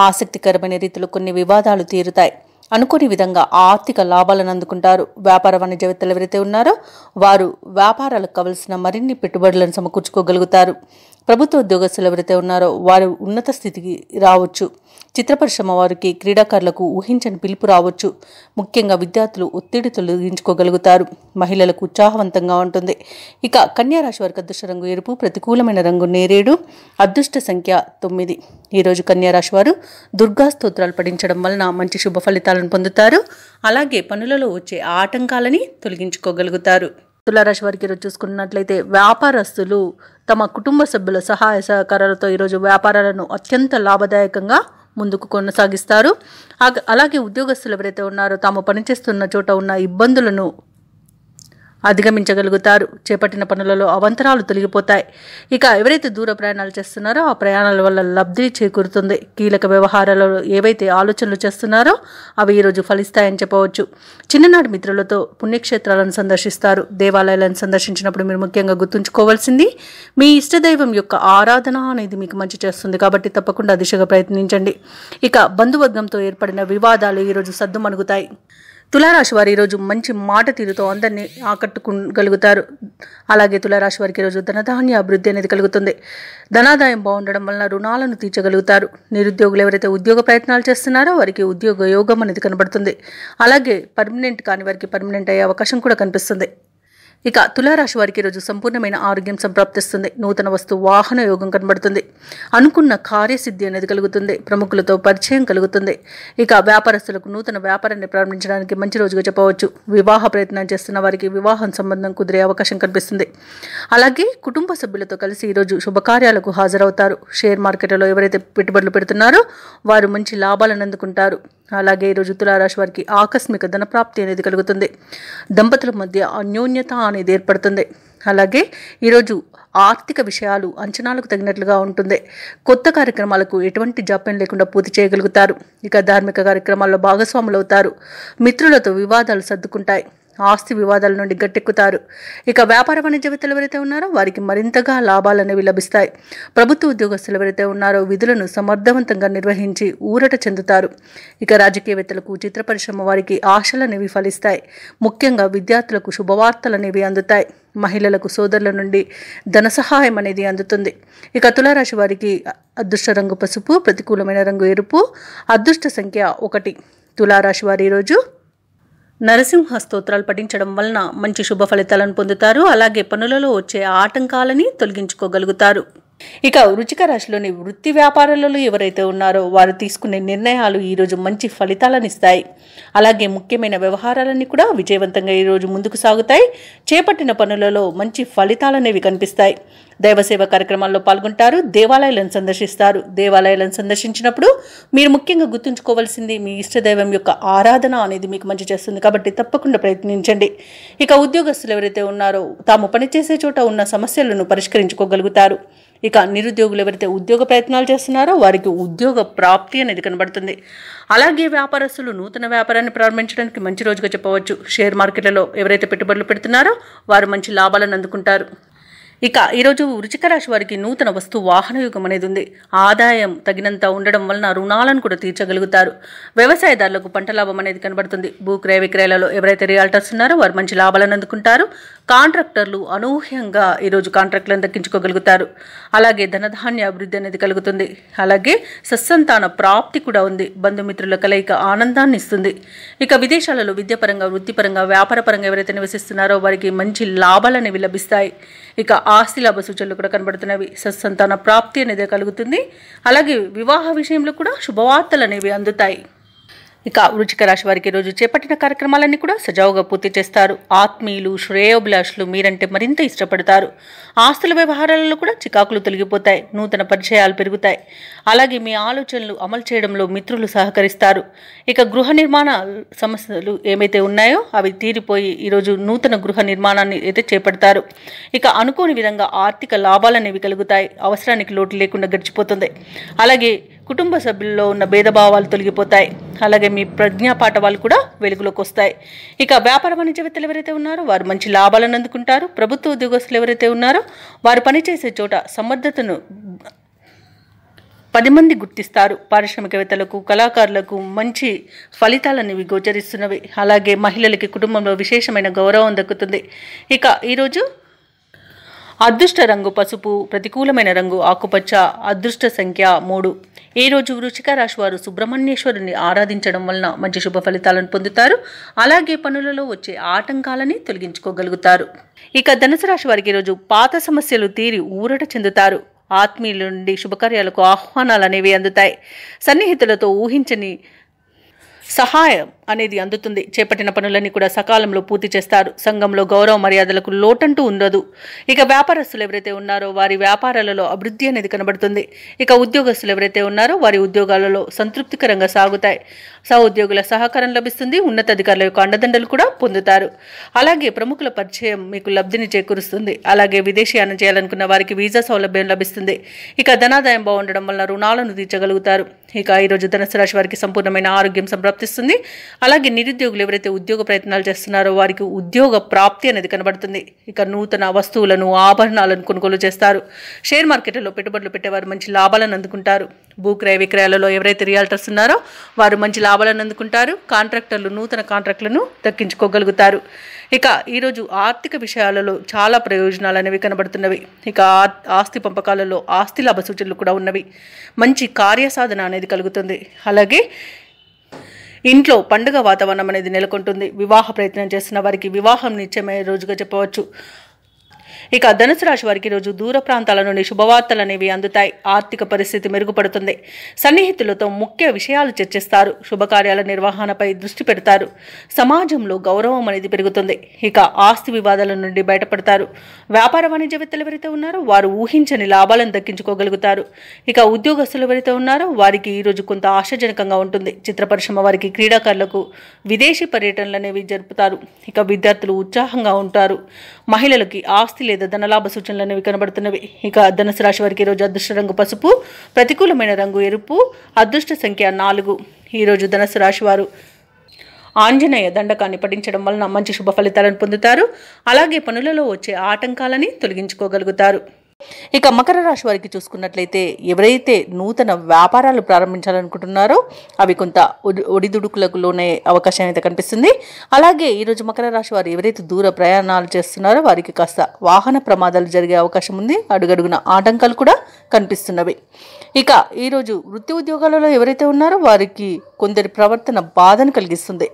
ఆసక్తికరమైన రీతిలో కొన్ని వివాదాలు తీరుతాయి. అనుకోని విధంగా ఆర్థిక లాభాలను అందుకుంటారు. వ్యాపార వాణిజ్యవేత్తలు ఎవరైతే ఉన్నారో వారు వ్యాపారాలకు కావలసిన మరిన్ని పెట్టుబడులను సమకూర్చుకోగలుగుతారు. ప్రభుత్వ ఉద్యోగస్తులు ఎవరైతే ఉన్నారో వారు ఉన్నత స్థితికి రావచ్చు. చిత్ర పరిశ్రమ వారికి, క్రీడాకారులకు ఊహించని పిలుపు రావచ్చు. ముఖ్యంగా విద్యార్థులు ఒత్తిడి తొలగించుకోగలుగుతారు. మహిళలకు ఉత్సాహవంతంగా ఉంటుంది. ఇక కన్యా రాశి వారికి అదృష్ట రంగు ఎరుపు, ప్రతికూలమైన రంగు నేరేడు, అదృష్ట సంఖ్య 9. ఈరోజు కన్యా రాశి వారు దుర్గా స్తోత్రాలు పఠించడం వలన మంచి శుభ ఫలితాలను పొందుతారు. అలాగే పనులలో వచ్చే ఆటంకాలని తొలగించుకోగలుగుతారు. తులారాశి వారికి ఈరోజు చూసుకున్నట్లయితే వ్యాపారస్తులు తమ కుటుంబ సభ్యుల సహాయ సహకారాలతో ఈరోజు వ్యాపారాలను అత్యంత లాభదాయకంగా ముందుకు కొనసాగిస్తారు. అలాగే ఉద్యోగస్తులు ఎవరైతే ఉన్నారో తాము పనిచేస్తున్న చోట ఉన్న ఇబ్బందులను అధిగమించగలుగుతారు. చేపట్టిన పనులలో అవంతరాలు తొలగిపోతాయి. ఇక ఎవరైతే దూర ప్రయాణాలు చేస్తున్నారో ఆ ప్రయాణాల వల్ల లబ్ధి చేకూరుతుంది. కీలక వ్యవహారాలలో ఏవైతే ఆలోచనలు చేస్తున్నారో అవి ఈరోజు ఫలిస్తాయని చెప్పవచ్చు. చిన్ననాటి మిత్రులతో పుణ్యక్షేత్రాలను సందర్శిస్తారు. దేవాలయాలను సందర్శించినప్పుడు మీరు ముఖ్యంగా గుర్తుంచుకోవాల్సింది మీ ఇష్టదైవం యొక్క ఆరాధన అనేది మీకు మంచి చేస్తుంది. కాబట్టి తప్పకుండా దిశగా ప్రయత్నించండి. ఇక బంధువర్గంతో ఏర్పడిన వివాదాలు ఈరోజు సద్దుమణుగుతాయి. తులారాశి వారు ఈరోజు మంచి మాట తీరుతో అందరినీ ఆకట్టుకోగలుగుతారు. అలాగే తులారాశి వారికి ఈరోజు ధనధాన్య అభివృద్ధి అనేది కలుగుతుంది. ధనాదాయం బాగుండడం వలన రుణాలను తీర్చగలుగుతారు. నిరుద్యోగులు ఎవరైతే ఉద్యోగ ప్రయత్నాలు చేస్తున్నారో వారికి ఉద్యోగ యోగం అనేది కనబడుతుంది. అలాగే పర్మనెంట్ కాని వారికి పర్మనెంట్ అయ్యే అవకాశం కూడా కనిపిస్తుంది. ఇక తులారాశి వారికి ఈరోజు సంపూర్ణమైన ఆరోగ్యం సంప్రాప్తిస్తుంది. నూతన వస్తు వాహన యోగం కనబడుతుంది. అనుకున్న కార్యసిద్ధి అనేది కలుగుతుంది. ప్రముఖులతో పరిచయం కలుగుతుంది. ఇక వ్యాపారస్తులకు నూతన వ్యాపారాన్ని ప్రారంభించడానికి మంచి రోజుగా చెప్పవచ్చు. వివాహ ప్రయత్నం చేస్తున్న వారికి వివాహం సంబంధం కుదిరే అవకాశం కనిపిస్తుంది. అలాగే కుటుంబ సభ్యులతో కలిసి ఈరోజు శుభకార్యాలకు హాజరవుతారు. షేర్ మార్కెట్లో ఎవరైతే పెట్టుబడులు పెడుతున్నారో వారు మంచి లాభాలను అందుకుంటారు. అలాగే ఈరోజు తులారాశి వారికి ఆకస్మిక ధనప్రాప్తి అనేది కలుగుతుంది. దంపతుల మధ్య అన్యోన్యత అనేది ఏర్పడుతుంది. అలాగే ఈరోజు ఆర్థిక విషయాలు అంచనాలకు తగినట్లుగా ఉంటుంది. కొత్త కార్యక్రమాలకు ఎటువంటి జాప్యం లేకుండా పూర్తి చేయగలుగుతారు. ఇక ధార్మిక కార్యక్రమాల్లో భాగస్వాములు అవుతారు. మిత్రులతో వివాదాలు సర్దుకుంటాయి. ఆస్తి వివాదాల నుండి గట్టెక్కుతారు. ఇక వ్యాపార వాణిజ్యవేత్తలు ఎవరైతే ఉన్నారో వారికి మరింతగా లాభాలు అనేవి లభిస్తాయి. ప్రభుత్వ ఉద్యోగస్తులు ఎవరైతే ఉన్నారో విధులను సమర్థవంతంగా నిర్వహించి ఊరట చెందుతారు. ఇక రాజకీయవేత్తలకు, చిత్ర పరిశ్రమ వారికి ఆశలు అనేవి ఫలిస్తాయి. ముఖ్యంగా విద్యార్థులకు శుభవార్తలు అనేవి అందుతాయి. మహిళలకు సోదరుల నుండి ధన సహాయం అనేది అందుతుంది. ఇక తులారాశి వారికి అదృష్ట రంగు పసుపు, ప్రతికూలమైన రంగు ఎరుపు, అదృష్ట సంఖ్య 1. తులారాశి వారి ఈరోజు నరసింహ స్తోత్రాలు పఠించడం వలన మంచి శుభ ఫలితాలను పొందుతారు. అలాగే పనులలో వచ్చే ఆటంకాలని తొలగించుకోగలుగుతారు. ఇక వృశ్చిక రాశిలోని వృత్తి వ్యాపారాలలో ఎవరైతే ఉన్నారో వారు తీసుకునే నిర్ణయాలు ఈరోజు మంచి ఫలితాలను ఇస్తాయి. అలాగే ముఖ్యమైన వ్యవహారాలన్నీ కూడా విజయవంతంగా ఈరోజు ముందుకు సాగుతాయి. చేపట్టిన పనులలో మంచి ఫలితాలనేవి కనిపిస్తాయి. దైవసేవ కార్యక్రమాల్లో పాల్గొంటారు. దేవాలయాలను సందర్శిస్తారు. దేవాలయాలను సందర్శించినప్పుడు మీరు ముఖ్యంగా గుర్తుంచుకోవాల్సింది మీ ఇష్టదైవం యొక్క ఆరాధన అనేది మీకు మంచి చేస్తుంది. కాబట్టి తప్పకుండా ప్రయత్నించండి. ఇక ఉద్యోగస్తులు ఎవరైతే ఉన్నారో తాము పనిచేసే చోట ఉన్న సమస్యలను పరిష్కరించుకోగలుగుతారు. ఇక నిరుద్యోగులు ఎవరైతే ఉద్యోగ ప్రయత్నాలు చేస్తున్నారో వారికి ఉద్యోగ ప్రాప్తి అనేది కనబడుతుంది. అలాగే వ్యాపారస్తులు నూతన వ్యాపారాన్ని ప్రారంభించడానికి మంచి రోజుగా చెప్పవచ్చు. షేర్ మార్కెట్లలో ఎవరైతే పెట్టుబడులు పెడుతున్నారో వారు మంచి లాభాలను అందుకుంటారు. ఇక ఈరోజు వృశ్చిక రాశి వారికి నూతన వస్తు వాహన యుగం అనేది ఉంది. ఆదాయం తగినంత ఉండడం వలన రుణాలను కూడా తీర్చగలుగుతారు. వ్యవసాయదారులకు పంట లాభం అనేది కనబడుతుంది. భూ క్రయ విక్రయాలలో ఎవరైతే రియాల్టర్స్ ఉన్నారో వారు మంచి లాభాలను అందుకుంటారు. కాంట్రాక్టర్లు అనూహ్యంగా ఈరోజు కాంట్రాక్టులను దక్కించుకోగలుగుతారు. అలాగే ధనధాన్య అభివృద్ధి అనేది కలుగుతుంది. అలాగే సత్సంతాన ప్రాప్తి కూడా ఉంది. బంధుమిత్రుల కలయిక ఆనందాన్ని ఇస్తుంది. ఇక విదేశాలలో విద్యాపరంగా, వృత్తిపరంగా, వ్యాపారపరంగా ఎవరైతే నివసిస్తున్నారో వారికి మంచి లాభాలు అనేవి లభిస్తాయి. ఇక ఆస్తి లాభ సూచనలు కూడా కనబడుతున్నవి. సత్సంతాన ప్రాప్తి అనేది కలుగుతుంది. అలాగే వివాహ విషయంలో కూడా శుభవార్తలు అనేవి అందుతాయి. ఇక వృశ్చిక రాశి వారికి ఈరోజు చేపట్టిన కార్యక్రమాలన్నీ కూడా సజావుగా పూర్తి చేస్తారు. ఆత్మీయులు, శ్రేయోభిలాషులు మీరంటే మరింత ఇష్టపడతారు. ఆస్తుల వ్యవహారాలలో కూడా చికాకులు తొలగిపోతాయి. నూతన పరిచయాలు పెరుగుతాయి. అలాగే మీ ఆలోచనలు అమలు చేయడంలో మిత్రులు సహకరిస్తారు. ఇక గృహ నిర్మాణ సమస్యలు ఏమైతే ఉన్నాయో అవి తీరిపోయి ఈరోజు నూతన గృహ నిర్మాణాన్ని అయితే చేపడతారు. ఇక అనుకోని విధంగా ఆర్థిక లాభాలు అనేవి కలుగుతాయి. అవసరానికి లోటు లేకుండా గడిచిపోతుంది. అలాగే కుటుంబ సభ్యుల్లో ఉన్న భేదభావాలు తొలగిపోతాయి. అలాగే మీ ప్రజ్ఞాపాఠవాలు కూడా వెలుగులోకి వస్తాయి. ఇక వ్యాపార వాణిజ్యవేత్తలు ఎవరైతే ఉన్నారో వారు మంచి లాభాలను అందుకుంటారు. ప్రభుత్వ ఉద్యోగస్తులు ఎవరైతే ఉన్నారో వారు పనిచేసే చోట సమర్థతను 10 మంది గుర్తిస్తారు. పారిశ్రామికవేత్తలకు, కళాకారులకు మంచి ఫలితాలనేవి గోచరిస్తున్నవి. అలాగే మహిళలకి కుటుంబంలో విశేషమైన గౌరవం దక్కుతుంది. ఇక ఈరోజు అదృష్ట రంగు పసుపు, ప్రతికూలమైన రంగు ఆకుపచ్చ, అదృష్ట సంఖ్య 3. ఈ రోజు వృశ్చిక రాశి వారు సుబ్రహ్మణ్యేశ్వరుని ఆరాధించడం వలన మంచి శుభ ఫలితాలను పొందుతారు. అలాగే పనులలో వచ్చే ఆటంకాలని తొలగించుకోగలుగుతారు. ఇక ధనుసు రాశి వారికి ఈరోజు పాత సమస్యలు తీరి ఊరట చెందుతారు. ఆత్మీయుల నుండి శుభకార్యాలకు ఆహ్వానాలు అనేవి అందుతాయి. సన్నిహితులతో ఊహించని సహాయం అనేది అందుతుంది. చేపట్టిన పనులన్నీ కూడా సకాలంలో పూర్తి చేస్తారు. సంఘంలో గౌరవ మర్యాదలకు లోటంటూ ఉండదు. ఇక వ్యాపారస్తులు ఎవరైతే ఉన్నారో వారి వ్యాపారాలలో అభివృద్ధి అనేది కనబడుతుంది. ఇక ఉద్యోగస్తులు ఎవరైతే ఉన్నారో వారి ఉద్యోగాలలో సంతృప్తికరంగా సాగుతాయి. సహోద్యోగుల సహకారం లభిస్తుంది. ఉన్నతాధికారుల యొక్క అండదండలు కూడా పొందుతారు. అలాగే ప్రముఖుల పరిచయం మీకు లబ్ధిని చేకూరుస్తుంది. అలాగే విదేశీయానం చేయాలనుకున్న వారికి వీసా సౌలభ్యం లభిస్తుంది. ఇక ధనాదాయం బాగుండడం వల్ల రుణాలను తీర్చగలుగుతారు. ఇక ఈరోజు ధనుసు రాశి వారికి సంపూర్ణమైన ఆరోగ్యం సంప్రాప్తిస్తుంది. అలాగే నిరుద్యోగులు ఎవరైతే ఉద్యోగ ప్రయత్నాలు చేస్తున్నారో వారికి ఉద్యోగ ప్రాప్తి అనేది కనబడుతుంది. ఇక నూతన వస్తువులను, ఆభరణాలను కొనుగోలు చేస్తారు. షేర్ మార్కెట్లో పెట్టుబడులు పెట్టేవారు మంచి లాభాలను అందుకుంటారు. భూక్రయ విక్రయాలలో ఎవరైతే రియాల్టర్స్ ఉన్నారో వారు మంచి లాభాలను అందుకుంటారు. కాంట్రాక్టర్లు నూతన కాంట్రాక్టులను దక్కించుకోగలుగుతారు. ఇక ఈరోజు ఆర్థిక విషయాలలో చాలా ప్రయోజనాలు అనేవి కనబడుతున్నవి. ఇక ఆస్తి పంపకాలలో ఆస్తి లాభ సూచనలు కూడా ఉన్నవి. మంచి కార్యసాధన అనేది కలుగుతుంది. అలాగే ఇంట్లో పండుగ వాతావరణం అనేది నెలకొంటుంది. వివాహ ప్రయత్నం చేస్తున్న వారికి వివాహం నిశ్చయమయ్యే రోజుగా చెప్పవచ్చు. ఇక ధనుసు రాశి వారికి రోజు దూర ప్రాంతాల నుండి శుభవార్తలు అనేవి అందుతాయి. ఆర్థిక పరిస్థితి మెరుగుపడుతుంది. సన్నిహితులతో ముఖ్య విషయాలు చర్చిస్తారు. శుభకార్యాల నిర్వహణపై దృష్టి పెడతారు. సమాజంలో గౌరవం అనేది పెరుగుతుంది. ఇక ఆస్తి వివాదాల నుండి బయటపడతారు. వ్యాపార వాణిజ్యవేత్తలు ఎవరైతే ఉన్నారో వారు ఊహించని లాభాలను దక్కించుకోగలుగుతారు. ఇక ఉద్యోగస్తులు ఎవరైతే ఉన్నారో వారికి ఈరోజు కొంత ఆశాజనకంగా ఉంటుంది. చిత్ర పరిశ్రమ వారికి, క్రీడాకారులకు విదేశీ పర్యటనలు అనేవి జరుపుతారు. ఇక విద్యార్థులు ఉత్సాహంగా ఉంటారు. మహిళలకి ఆస్తి లేదా ధనలాభ సూచనలు అనేవి కనబడుతున్నవి. ఇక ధనుసు రాశి వారికి ఈరోజు అదృష్ట రంగు పసుపు, ప్రతికూలమైన రంగు ఎరుపు, అదృష్ట సంఖ్య 4. ఈరోజు ధనుసు రాశి వారు ఆంజనేయ దండకాన్ని పఠించడం వలన మంచి శుభ ఫలితాలను పొందుతారు. అలాగే పనులలో వచ్చే ఆటంకాలని తొలగించుకోగలుగుతారు. ఇక మకర రాశి వారికి చూసుకున్నట్లయితే ఎవరైతే నూతన వ్యాపారాలు ప్రారంభించాలనుకుంటున్నారో అవి కొంత ఒడిదుడుకులకు లోనే అవకాశం అయితే కనిపిస్తుంది. అలాగే ఈరోజు మకర రాశి వారు ఎవరైతే దూర ప్రయాణాలు చేస్తున్నారో వారికి కాస్త వాహన ప్రమాదాలు జరిగే అవకాశం ఉంది. అడుగడుగున ఆటంకాలు కూడా కనిపిస్తున్నవి. ఇక ఈరోజు వృత్తి ఉద్యోగాలలో ఎవరైతే ఉన్నారో వారికి కొందరి ప్రవర్తన బాధను కలిగిస్తుంది.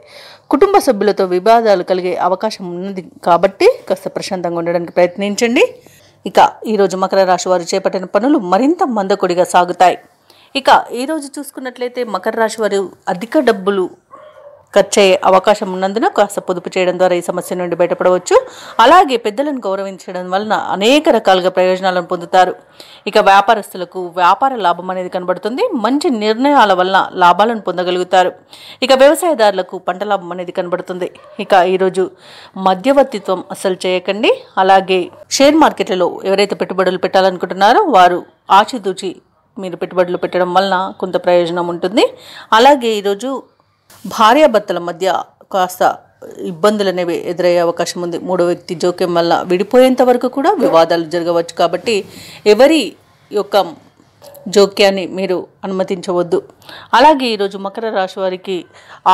కుటుంబ సభ్యులతో వివాదాలు కలిగే అవకాశం ఉన్నది కాబట్టి కాస్త ప్రశాంతంగా ఉండడానికి ప్రయత్నించండి. ఇక ఈరోజు మకర రాశి వారు చేపట్టిన పనులు మరింత మందకొడిగా సాగుతాయి. ఇక ఈరోజు చూసుకున్నట్లయితే మకర రాశి వారు అధిక డబ్బులు ఖర్చు అయ్యే అవకాశం ఉన్నందున కాస్త పొదుపు చేయడం ద్వారా ఈ సమస్య నుండి బయటపడవచ్చు. అలాగే పెద్దలను గౌరవించడం వలన అనేక రకాలుగా ప్రయోజనాలను పొందుతారు. ఇక వ్యాపారస్తులకు వ్యాపార లాభం అనేది కనబడుతుంది. మంచి నిర్ణయాల వలన లాభాలను పొందగలుగుతారు. ఇక వ్యవసాయదారులకు పంట లాభం అనేది కనబడుతుంది. ఇక ఈరోజు మధ్యవర్తిత్వం అసలు చేయకండి. అలాగే షేర్ మార్కెట్లలో ఎవరైతే పెట్టుబడులు పెట్టాలనుకుంటున్నారో వారు ఆచితూచి మీరు పెట్టుబడులు పెట్టడం వలన కొంత ప్రయోజనం ఉంటుంది. అలాగే ఈరోజు భార్యాభర్తల మధ్య కాస్త ఇబ్బందులు అనేవి ఎదురయ్యే అవకాశం ఉంది. మూడో వ్యక్తి జోక్యం వల్ల విడిపోయేంత వరకు కూడా వివాదాలు జరగవచ్చు. కాబట్టి ఎవరి యొక్క జోక్యాన్ని మీరు అనుమతించవద్దు. అలాగే ఈరోజు మకర రాశి వారికి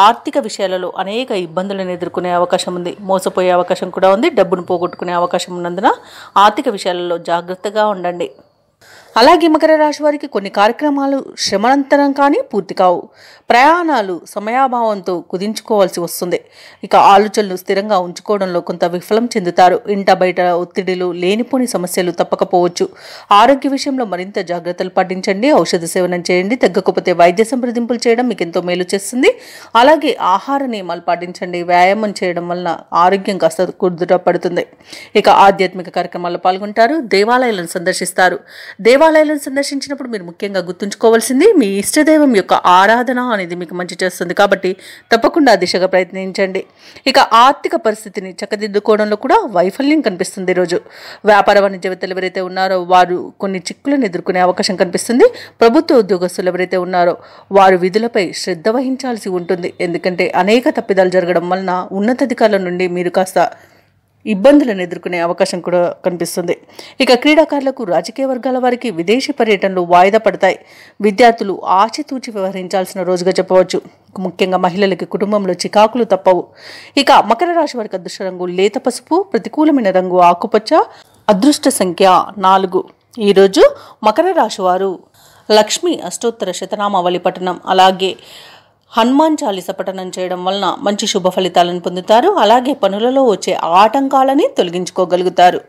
ఆర్థిక విషయాలలో అనేక ఇబ్బందులను ఎదుర్కొనే అవకాశం ఉంది. మోసపోయే అవకాశం కూడా ఉంది. డబ్బును పోగొట్టుకునే అవకాశం ఉన్నందున ఆర్థిక విషయాలలో జాగ్రత్తగా ఉండండి. అలాగే మకర రాశి వారికి కొన్ని కార్యక్రమాలు శ్రమనంతరం కానీ పూర్తి కావు. ప్రయాణాలు సమయాభావంతో కుదించుకోవాల్సి వస్తుంది. ఇక ఆలోచనలు స్థిరంగా ఉంచుకోవడంలో కొంత విఫలం చెందుతారు. ఇంట బయట ఒత్తిడిలు, లేనిపోని సమస్యలు తప్పకపోవచ్చు. ఆరోగ్య విషయంలో మరింత జాగ్రత్తలు పాటించండి. ఔషధ సేవనం చేయండి. తగ్గకపోతే వైద్య సంప్రదింపులు చేయడం మీకు ఎంతో మేలు చేస్తుంది. అలాగే ఆహార నియమాలు పాటించండి. వ్యాయామం చేయడం వలన ఆరోగ్యం కాస్త కుదుట పడుతుంది. ఇక ఆధ్యాత్మిక కార్యక్రమాల్లో పాల్గొంటారు. దేవాలయాలను సందర్శిస్తారు. దేవాలయాలను సందర్శించినప్పుడు మీరు ముఖ్యంగా గుర్తుంచుకోవాల్సింది మీ ఇష్టదైవం యొక్క ఆరాధన అనేది మీకు మంచి చేస్తుంది, కాబట్టి తప్పకుండా ఆ దిశగా ప్రయత్నించండి. ఇక ఆర్థిక పరిస్థితిని చక్కదిద్దుకోవడంలో కూడా వైఫల్యం కనిపిస్తుంది. ఈరోజు వ్యాపార వాణిజ్యవేత్తలు ఎవరైతే ఉన్నారో వారు కొన్ని చిక్కులను ఎదుర్కొనే అవకాశం కనిపిస్తుంది. ప్రభుత్వ ఉద్యోగస్తులు ఎవరైతే ఉన్నారో వారు విధులపై శ్రద్ధ వహించాల్సి ఉంటుంది. ఎందుకంటే అనేక తప్పిదాలు జరగడం వలన ఉన్నతాధికారుల నుండి మీరు కాస్త ఇబ్బందులను ఎదుర్కొనే అవకాశం కూడా కనిపిస్తుంది. ఇక క్రీడాకారులకు, రాజకీయ వర్గాల వారికి విదేశీ పర్యటనలు వాయిదా పడతాయి. విద్యార్థులు ఆచితూచి వ్యవహరించాల్సిన రోజుగా చెప్పవచ్చు. ముఖ్యంగా మహిళలకి కుటుంబంలో చికాకులు తప్పవు. ఇక మకర రాశి వారికి అదృష్ట రంగు లేత పసుపు, ప్రతికూలమైన రంగు ఆకుపచ్చ, అదృష్ట సంఖ్య 4. ఈరోజు మకర రాశి వారు లక్ష్మీ అష్టోత్తర శతనామావళి పఠనం అలాగే హనుమాన్ చాలీస పఠనం చేయడం వలన మంచి శుభ ఫలితాలను పొందుతారు. అలాగే పనులలో వచ్చే ఆటంకాలని తొలగించుకోగలుగుతారు.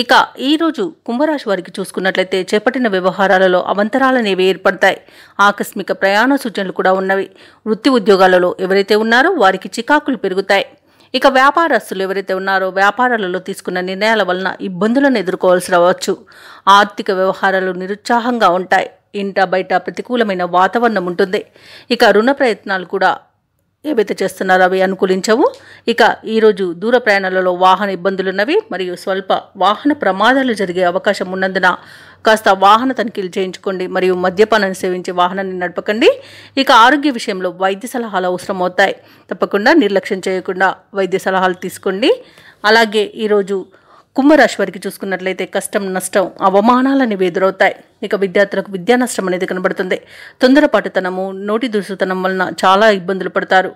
ఇక ఈరోజు కుంభరాశి వారికి చూసుకున్నట్లయితే చేపట్టిన వ్యవహారాలలో అవంతరాలనేవి ఏర్పడతాయి. ఆకస్మిక ప్రయాణ సూచనలు కూడా ఉన్నవి. వృత్తి ఉద్యోగాలలో ఎవరైతే ఉన్నారో వారికి చికాకులు పెరుగుతాయి. ఇక వ్యాపారస్తులు ఎవరైతే ఉన్నారో వ్యాపారాలలో తీసుకున్న నిర్ణయాల వలన ఇబ్బందులను ఎదుర్కోవాల్సి రావచ్చు. ఆర్థిక వ్యవహారాలు నిరుత్సాహంగా ఉంటాయి. ఇంట బయట ప్రతికూలమైన వాతావరణం ఉంటుంది. ఇక రుణ ప్రయత్నాలు కూడా ఏవైతే చేస్తున్నారో అవి అనుకూలించవు. ఇక ఈరోజు దూర ప్రయాణాలలో వాహన ఇబ్బందులున్నవి మరియు స్వల్ప వాహన ప్రమాదాలు జరిగే అవకాశం ఉన్నందున కాస్త వాహన తనిఖీలు చేయించుకోండి మరియు మద్యపానాన్ని సేవించి వాహనాన్ని నడపకండి. ఇక ఆరోగ్య విషయంలో వైద్య సలహాలు అవసరం అవుతాయి. తప్పకుండా నిర్లక్ష్యం చేయకుండా వైద్య సలహాలు తీసుకోండి. అలాగే ఈరోజు కుంభరాశి వారికి చూసుకున్నట్లయితే కష్టం, నష్టం, అవమానాలనేవి ఎదురవుతాయి. ఇక విద్యార్థులకు విద్యా నష్టం అనేది కనబడుతుంది. తొందరపాటుతనము, నోటి దురుసుతనం వలన చాలా ఇబ్బందులు పడతారు.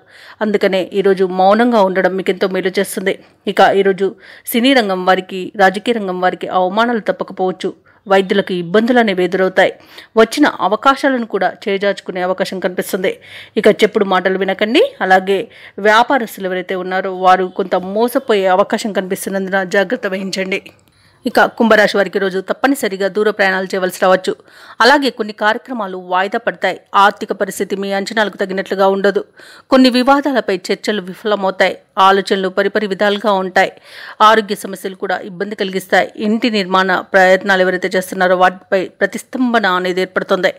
అందుకనే ఈరోజు మౌనంగా ఉండడం మీకు ఎంతో మేలు చేస్తుంది. ఇక ఈరోజు సినీ రంగం వారికి, రాజకీయ రంగం వారికి అవమానాలు తప్పకపోవచ్చు. వైద్యులకు ఇబ్బందులు అనేవి ఎదురవుతాయి. వచ్చిన అవకాశాలను కూడా చేజార్చుకునే అవకాశం కనిపిస్తుంది. ఇక చెప్పుడు మాటలు వినకండి. అలాగే వ్యాపారస్తులు ఎవరైతే ఉన్నారో వారు కొంత మోసపోయే అవకాశం కనిపిస్తున్నందున జాగ్రత్త వహించండి. ఇక కుంభరాశి వారికి రోజు తప్పనిసరిగా దూర ప్రయాణాలు చేయవలసి రావచ్చు. అలాగే కొన్ని కార్యక్రమాలు వాయిదా పడతాయి. ఆర్థిక పరిస్థితి మీ అంచనాలకు తగినట్లుగా ఉండదు. కొన్ని వివాదాలపై చర్చలు విఫలమవుతాయి. ఆలోచనలు పరిపరి విధాలుగా ఉంటాయి. ఆరోగ్య సమస్యలు కూడా ఇబ్బంది కలిగిస్తాయి. ఇంటి నిర్మాణ ప్రయత్నాలు ఎవరైతే చేస్తున్నారో వాటిపై ప్రతిస్తంభన అనేది ఏర్పడుతుంది.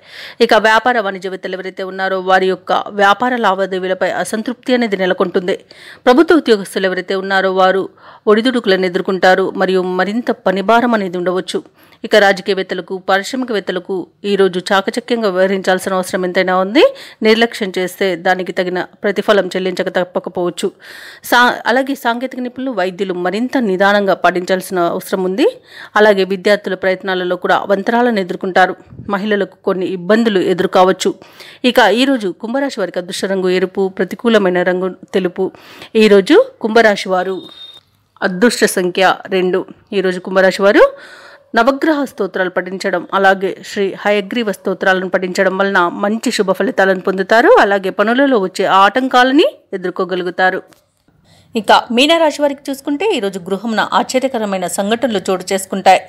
ఇక వ్యాపార వాణిజ్యవేత్తలు ఎవరైతే ఉన్నారో వారి యొక్క వ్యాపార లావాదేవీలపై అసంతృప్తి అనేది నెలకొంటుంది. ప్రభుత్వ ఉద్యోగస్తులు ఎవరైతే ఉన్నారో వారు ఒడిదుడుకులను ఎదుర్కొంటారు మరియు మరింత పనిభారం అనేది ఉండవచ్చు. ఇక రాజకీయవేత్తలకు, పారిశ్రామికవేత్తలకు ఈరోజు చాకచక్యంగా వ్యవహరించాల్సిన అవసరం ఎంతైనా ఉంది. నిర్లక్ష్యం చేస్తే దానికి తగిన ప్రతిఫలం చెల్లించక తప్పకపోవచ్చు. అలాగే సాంకేతిక నిపుణులు, వైద్యులు మరింత నిదానంగా పాటించాల్సిన అవసరం ఉంది. అలాగే విద్యార్థుల ప్రయత్నాలలో కూడా అవంతరాలను ఎదుర్కొంటారు. మహిళలకు కొన్ని ఇబ్బందులు ఎదుర్కోవచ్చు. ఇక ఈరోజు కుంభరాశి వారికి అదృష్ట రంగు ఎరుపు, ప్రతికూలమైన రంగు తెలుపు. ఈరోజు కుంభరాశి వారు అదృష్ట సంఖ్య 2. ఈరోజు కుంభరాశి వారు నవగ్రహ స్తోత్రాలు పఠించడం అలాగే శ్రీ హయగ్రీవ స్తోత్రాలను పఠించడం వలన మంచి శుభ ఫలితాలను పొందుతారు. అలాగే పనులలో వచ్చే ఆటంకాలని ఎదుర్కోగలుగుతారు. ఇక మీనరాశి వారికి చూసుకుంటే ఈరోజు గృహంన ఆశ్చర్యకరమైన సంఘటనలు చోటు చేసుకుంటాయి.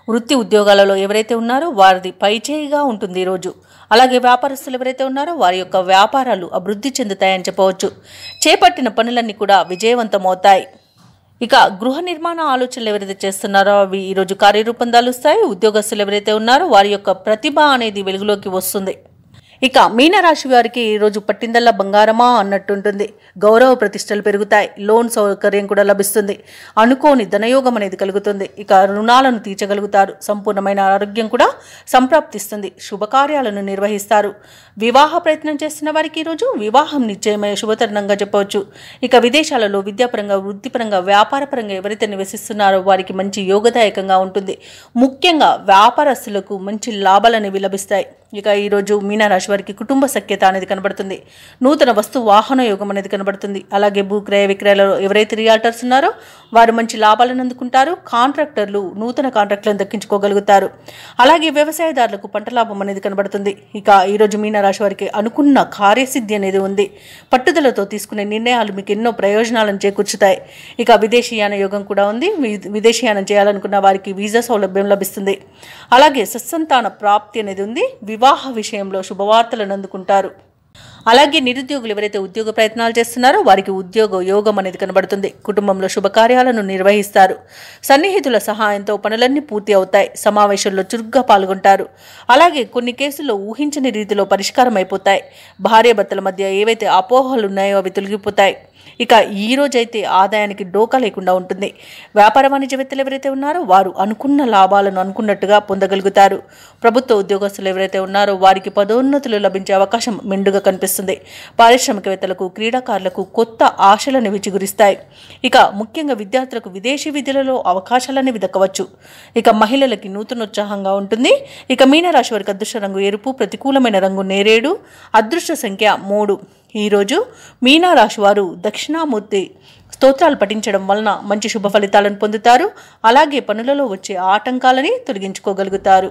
వృత్తి ఉద్యోగాలలో ఎవరైతే ఉన్నారో వారిది పైచేయిగా ఉంటుంది ఈరోజు. అలాగే వ్యాపారస్తులు ఎవరైతే ఉన్నారో వారి యొక్క వ్యాపారాలు అభివృద్ధి చెందుతాయని చెప్పవచ్చు. చేపట్టిన పనులన్నీ కూడా విజయవంతమవుతాయి. ఇక గృహ నిర్మాణ ఆలోచనలు ఎవరైతే చేస్తున్నారో అవి ఈరోజు కార్యరూపం దాలుస్తాయి. ఉద్యోగస్తులు ఎవరైతే ఉన్నారో వారి యొక్క ప్రతిభ అనేది వెలుగులోకి వస్తుంది. ఇక మీనరాశి వారికి ఈరోజు పట్టిందల్లా బంగారమా అన్నట్టుంటుంది. గౌరవ ప్రతిష్టలు పెరుగుతాయి. లోన్ సౌకర్యం కూడా లభిస్తుంది. అనుకోని ధనయోగం అనేది కలుగుతుంది. ఇక రుణాలను తీర్చగలుగుతారు. సంపూర్ణమైన ఆరోగ్యం కూడా సంప్రాప్తిస్తుంది. శుభకార్యాలను నిర్వహిస్తారు. వివాహ ప్రయత్నం చేస్తున్న వారికి ఈరోజు వివాహం నిశ్చయమయ్యే శుభతరుణంగా చెప్పవచ్చు. ఇక విదేశాలలో విద్యాపరంగా, వృత్తిపరంగా, వ్యాపారపరంగా ఎవరైతే నివసిస్తున్నారో వారికి మంచి యోగదాయకంగా ఉంటుంది. ముఖ్యంగా వ్యాపారస్తులకు మంచి లాభాలు అనేవి లభిస్తాయి. ఇక ఈరోజు మీనరాశి వారికి కుటుంబ సఖ్యత అనేది కనబడుతుంది. నూతన వస్తు వాహన యోగం అనేది కనబడుతుంది. అలాగే భూక్రయ విక్రయాలలో ఎవరైతే రియాల్టర్స్ ఉన్నారో వారు మంచి లాభాలను అందుకుంటారు. కాంట్రాక్టర్లు నూతన కాంట్రాక్టులను దక్కించుకోగలుగుతారు. అలాగే వ్యవసాయదారులకు పంట లాభం అనేది కనబడుతుంది. ఇక ఈరోజు మీనరాశి వారికి అనుకున్న కార్యసిద్ధి అనేది ఉంది. పట్టుదలతో తీసుకునే నిర్ణయాలు మీకు ఎన్నో ప్రయోజనాలను చేకూర్చుతాయి. ఇక విదేశీయాన యోగం కూడా ఉంది. విదేశీయానం చేయాలనుకున్న వారికి వీసా సౌలభ్యం లభిస్తుంది. అలాగే సత్సంతాన ప్రాప్తి అనేది ఉంది. వివాహ విషయంలో శుభవార్తలను అందుకుంటారు. అలాగే నిరుద్యోగులు ఎవరైతే ఉద్యోగ ప్రయత్నాలు చేస్తున్నారో వారికి ఉద్యోగ యోగం అనేది కనబడుతుంది. కుటుంబంలో శుభకార్యాలను నిర్వహిస్తారు. సన్నిహితుల సహాయంతో పనులన్నీ పూర్తి అవుతాయి. సమావేశంలో చురుగ్గా పాల్గొంటారు. అలాగే కొన్ని కేసుల్లో ఊహించని రీతిలో పరిష్కారం అయిపోతాయి. భార్యాభర్తల మధ్య ఏవైతే అపోహలు ఉన్నాయో అవి తొలగిపోతాయి. ఇక ఈ రోజైతే ఆదాయానికి డోకా లేకుండా ఉంటుంది. వ్యాపార వాణిజ్యవేత్తలు ఎవరైతే ఉన్నారో వారు అనుకున్న లాభాలను అనుకున్నట్టుగా పొందగలుగుతారు. ప్రభుత్వ ఉద్యోగస్తులు ఎవరైతే ఉన్నారో వారికి పదోన్నతులు లభించే అవకాశం మెండుగా కనిపిస్తుంది. పారిశ్రామికవేత్తలకు, క్రీడాకారులకు కొత్త ఆశలను విచిగురిస్తాయి. ఇక ముఖ్యంగా విద్యార్థులకు విదేశీ విద్యలలో అవకాశాలనేవి దక్కవచ్చు. ఇక మహిళలకి నూతనోత్సాహంగా ఉంటుంది. ఇక మీనరాశి వారికి అదృష్ట రంగు ఎరుపు, ప్రతికూలమైన రంగు నేరేడు, అదృష్ట సంఖ్య 3. ఈరోజు మీనరాశి వారు దక్షిణామూర్తి స్తోత్రాలు పఠించడం వలన మంచి శుభ ఫలితాలను పొందుతారు. అలాగే పనులలో వచ్చే ఆటంకాలని తొలగించుకోగలుగుతారు.